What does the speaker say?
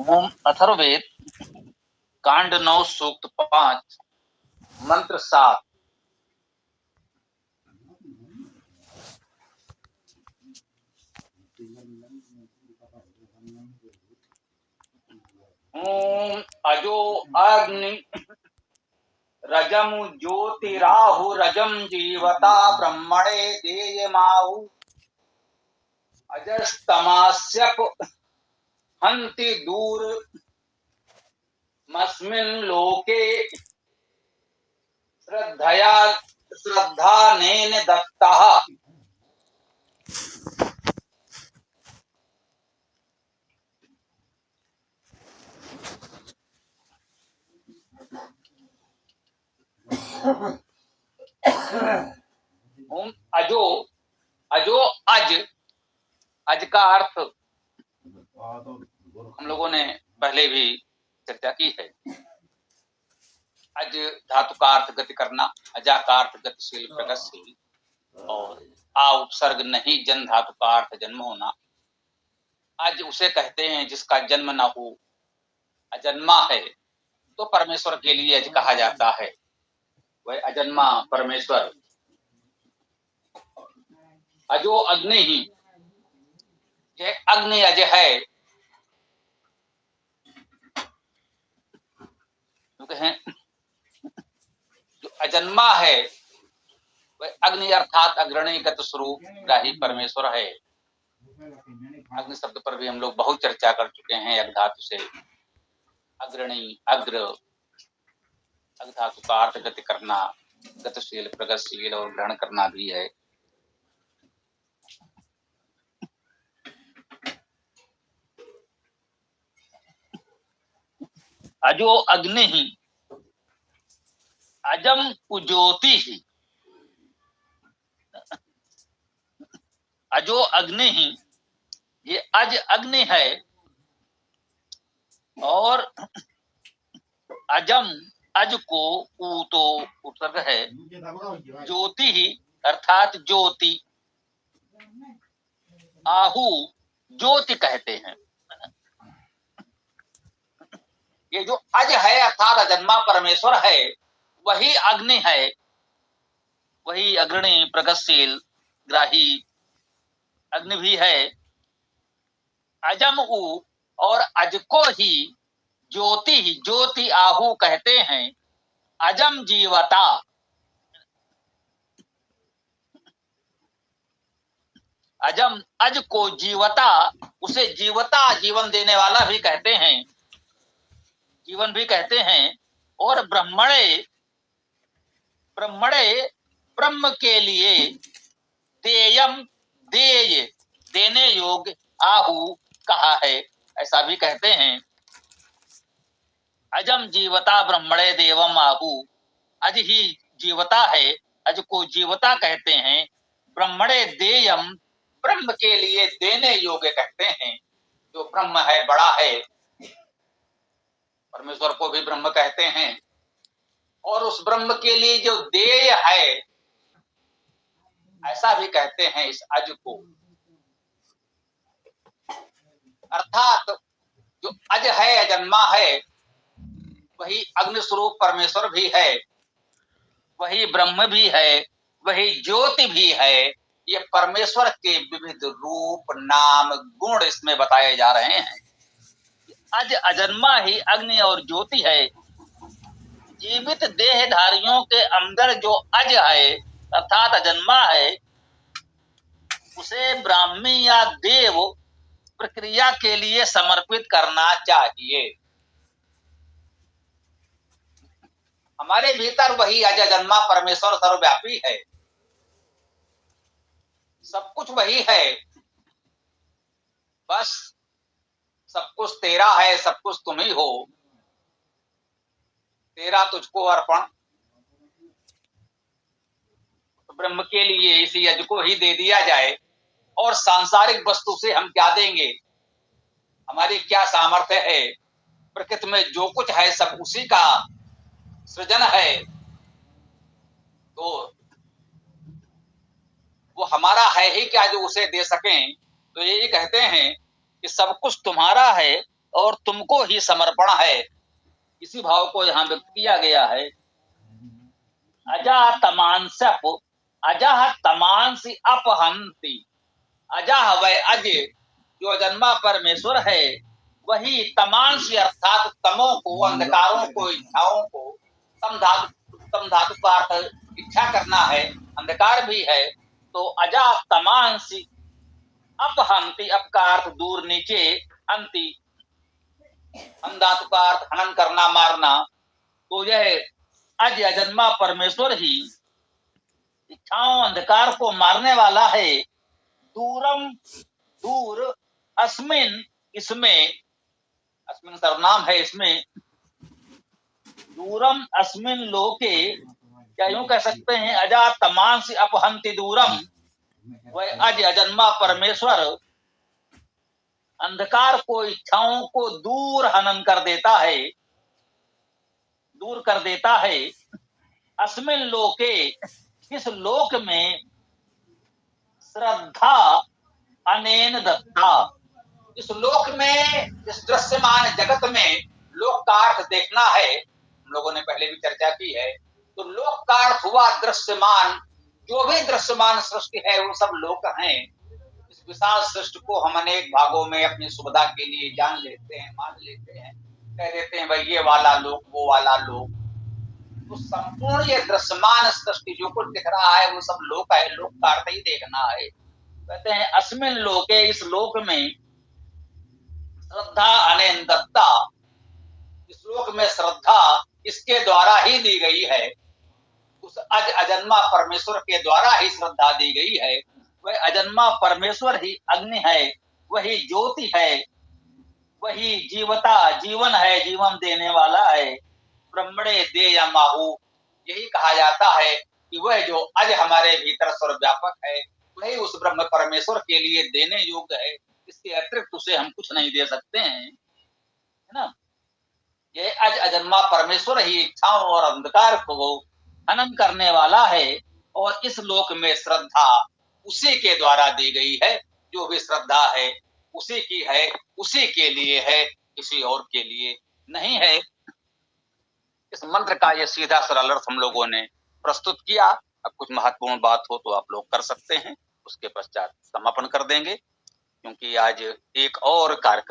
ओम अथर्ववेद कांड 9 सूक्त 5 मंत्र 7। ओम अजो अग्नि रजम ज्योतिराहु रजम जीवता ब्रह्मणे देयमाहु अजस्तमास्यप हन्ति दूर मस्मिन् लोके श्रद्धानेन दत्तः। ओम अजो अजो अज का अर्थ हम लोगों ने पहले भी चर्चा की है। अज धातु का अर्थ गति करना, अजा का अर्थ गतिशील प्रगतिशील, और आ उपसर्ग नहीं जन धातु का अर्थ जन्म होना। अज उसे कहते हैं जिसका जन्म न हो, अजन्मा है, तो परमेश्वर के लिए अज कहा जाता है। वह अजन्मा परमेश्वर। अजो अग्नि ही, यह अग्नि अज है, जो अजन्मा है वह अग्नि अर्थात अग्रणी गत स्वरूप ग्राही परमेश्वर है। अग्नि शब्द पर भी हम लोग बहुत चर्चा कर चुके हैं। अग धातु से अग्रणी, अग्र, अग धातु का अर्थ गति करना, गतिशील प्रगतिशील और ग्रहण करना भी है। अजो अग्नि ही अजम उज्योति ही, अजो अग्नि ही, ये अज अग्नि है और अजम, अज को ऊ तो उपसर्ग है, ज्योति ही अर्थात ज्योति, आहु ज्योति कहते हैं। ये जो अज है अर्थात अजन्मा परमेश्वर है, वही अग्नि है, वही अग्रणी प्रगतिशील ग्राही अग्नि भी है। अजम ऊ और अज को ही ज्योति ही, ज्योति आहु कहते हैं। अजम जीवता, अजम अज को जीवता, उसे जीवता जीवन देने वाला भी कहते हैं, जीवन भी कहते हैं। और ब्रह्मणे, ब्रह्मणे ब्रह्म के लिए, देयम देय देने योग्य, आहु कहा है, ऐसा भी कहते हैं। अजम जीवता ब्रह्मणे देवम आहु, अज ही जीवता है, अज को जीवता कहते हैं। ब्रह्मणे देयम ब्रह्म के लिए देने योग्य कहते हैं। जो ब्रह्म है, बड़ा है, परमेश्वर को भी ब्रह्म कहते हैं। और उस ब्रह्म के लिए जो देय है, ऐसा भी कहते हैं इस अज को। अर्थात जो अज है, अजन्मा है, वही अग्नि स्वरूप परमेश्वर भी है, वही ब्रह्म भी है, वही ज्योति भी है। ये परमेश्वर के विविध रूप, नाम, गुण इसमें बताए जा रहे हैं। अज अजन्मा ही अग्नि और ज्योति है। जीवित देहधारियों के अंदर जो अज है अर्थात अजन्मा है, उसे ब्राह्मी या देव प्रक्रिया के लिए समर्पित करना चाहिए। हमारे भीतर वही अज अजन्मा परमेश्वर सर्वव्यापी है, सब कुछ वही है, बस सब कुछ तेरा है, सब कुछ तुम ही हो, तेरा तुझको अर्पण। ब्रह्म के लिए इसी यज्ञ को ही दे दिया जाए, और सांसारिक वस्तु से हम क्या देंगे? हमारी क्या सामर्थ्य है? प्रकृति में जो कुछ है सब उसी का सृजन है, तो वो हमारा है ही क्या जो उसे दे सकें। तो यही कहते हैं कि सब कुछ तुम्हारा है, और तुमको ही समर्पण है। इसी भाव को यहाँ व्यक्त किया गया है। अजा तमांसप, अजह तमांसी अपहंति। अजह वह अज जो अजन्मा परमेश्वर है, वही तमांसी अर्थात तमों को, अंधकारों को, इच्छाओं को, तम धातु का अर्थ इच्छा करना है, अंधकार भी है, तो अजा तमांसी अपहंति, अप का अर्थ दूर नीचे, अंति हम धातु का अर्थ हनन करना, मारना। तो यह अज अजन्मा परमेश्वर ही इच्छाओं अंधकार को मारने वाला है। दूरम दूर, अस्मिन इसमें, अस्मिन सर्वनाम है इसमें, दूरम अस्मिन लोके, क्या यूं कह सकते हैं, अजा तमांसी अपहंति दूरम, वह अज अजन्मा परमेश्वर अंधकार को, इच्छाओं को दूर हनन कर देता है, दूर कर देता है। अस्मिन लोके, इस लोक में, श्रद्धा अनेन दत्ता, इस लोक में, इस दृश्यमान जगत में, लोक का अर्थ देखना है, हम लोगों ने पहले भी चर्चा की है। तो लोक का अर्थ हुआ दृश्यमान, जो भी दृश्यमान सृष्टि है वो सब लोक हैं। इस विशाल सृष्टि को हम अनेक भागों में अपनी सुविधा के लिए जान लेते हैं, मान लेते हैं, कह देते हैं भाई ये वाला लोक, वो वाला लोक। तो संपूर्ण ये दृश्यमान सृष्टि जो कुछ दिख रहा है वो सब लोक है, लोक का अर्थ ही देखना है। कहते हैं अस्मिन लोके, इस लोक में, श्रद्धा अनेन दत्ता, इस लोक में श्रद्धा इसके द्वारा ही दी गई है, उस अज अजन्मा परमेश्वर के द्वारा ही श्रद्धा दी गई है। वह अजन्मा परमेश्वर ही अग्नि है, वही ज्योति है, वही जीवता, जीवन है, जीवन देने वाला है। ब्रह्मणे देयमाहु, यही कहा जाता है कि वह जो अज हमारे भीतर सर्वव्यापक है, वही उस ब्रह्म परमेश्वर के लिए देने योग्य है। इसके अतिरिक्त उसे हम कुछ नहीं दे सकते हैं, है ना। ये अज अजन्मा परमेश्वर ही इच्छाओं और अंधकार को हनन करने वाला है, और इस लोक में श्रद्धा उसी के द्वारा दी गई है। जो भी श्रद्धा है उसी की है, उसी के लिए है, किसी और के लिए नहीं है। इस मंत्र का ये सीधा सरल अर्थ हम लोगों ने प्रस्तुत किया। अब कुछ महत्वपूर्ण बात हो तो आप लोग कर सकते हैं, उसके पश्चात समापन कर देंगे, क्योंकि आज एक और कार्यक्रम